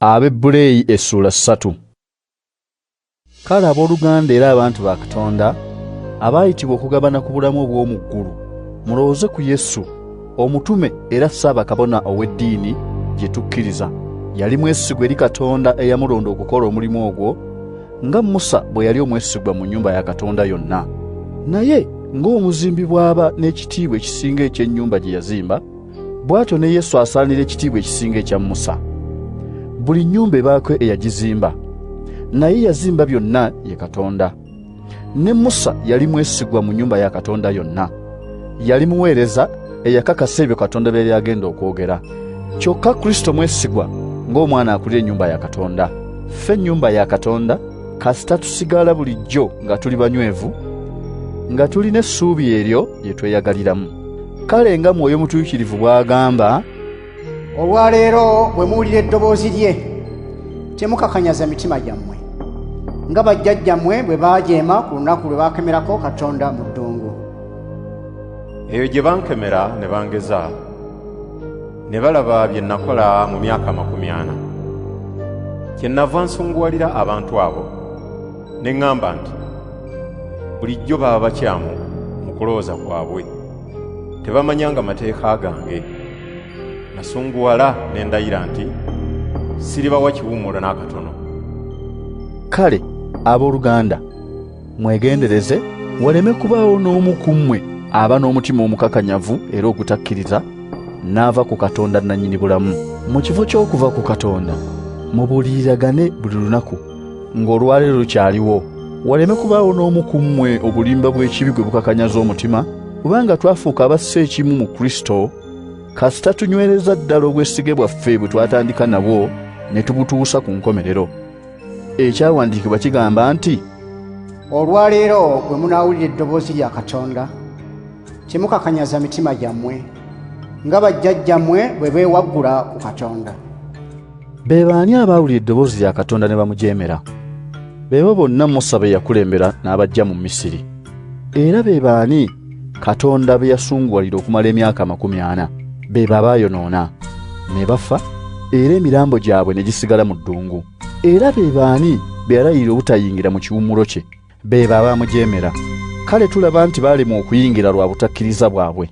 Abebbulaniya Essuula 3. Kale abooluganda era abantu ba Katonda abaayitibwa okugabana ku bulamu obw'omu ggulu, mulowooze ku Yesu, omutume era ssaabakabona ow'eddiini gye tukkiriza. Yali mwesigwa eri Katonda eyamulonda okukola omulimu ogwo, nga Musa bwe yali omwesigwa mu nnyumba ya Katonda yonna. Naye ng'omuzimbi bw'aba n'ekitiibwa ekisinga eky'ennyumba gye yazimba, bw'atyo ne Yesu asaanira ekitiibwa ekisinga ekya Musa. Buli nnyumba ebaako eyagizimba, naye yazimba byonna ye Katonda. Ne Musa yali mwesigwa mu nnyumba ya Katonda yonna. Yali muweereza eyakakasa ebyo Katonda bye yali agenda okwogera. Kyokka Kristo mwesigwa ng'omwana akulira ennyumba ya Katonda. Ffe ennyumba ya Katonda kasita tusigala bulijjo nga tuli banywevu, nga tulina essuubi eryo lye tweyagaliramu. Kale nga Mwoyo Mutuukirivu bw'agamba, olwaleero bwe muwulira eddoboozi lye, temukakanyaza mitima gyammwe, nga bajjajjammwe bwe baajeema ku lunaku lwe baakemerako Katonda mu ddungu. Eyo gye bankemera ne bangeza, ne balaba bye nakola mu myaka 40. Kyennava nsunguwalira abantu abo, ne ŋŋamba nti bulijjo baba bakyamu mu kulowooza kwabwe, tebamanyanga mateeka gange. Nasunguwala ne ndayira nti siribawa kiwummulo n'akatono. Kale abooluganda, mwegendereze waleme kubaawo n'omu ku mmwe aba n'omutima omukakanyavu era ogutakkiriza, n'ava ku Katonda nannyini bulamu. Mu kifo ky'okuva ku Katonda mubuuliriragane buli lunaku ng'olwaleero lukyaliwo. Waleme kubaawo n'omu ku mmwe obulimba bw'ekibi gwe bukakanyaza omutima, kubanga twafuuka abassa ekimu mu Kristo, kasita tunywereza ddala obwesige bwaffe bwe twatandika nabwo ne tubutuusa ku nkomerero. Ekyawandiikibwa kigamba nti, olwaleero bwe munaawulira eddoboozi lya Katonda, temukakanyaza mitima gyammwe, nga bajjajjammwe bwe beewaggula ku Katonda. Be baani abaawulira eddoboozi lya Katonda ne bamujeemera? Beebo bonna Musa be yakulembera n'abajja mu Misiri. Era be baani Katonda be yasunguwalira okumala emyaka 40? Be babaayonoona ne bafa, era emirambo gyabwe ne gisigala mu ddungu. Era be baani be yalayirira obutayingira mu kiwummulo kye? Be baamujeemera. Kale tulaba nti baalema okuyingira lwa butakkiriza bwabwe.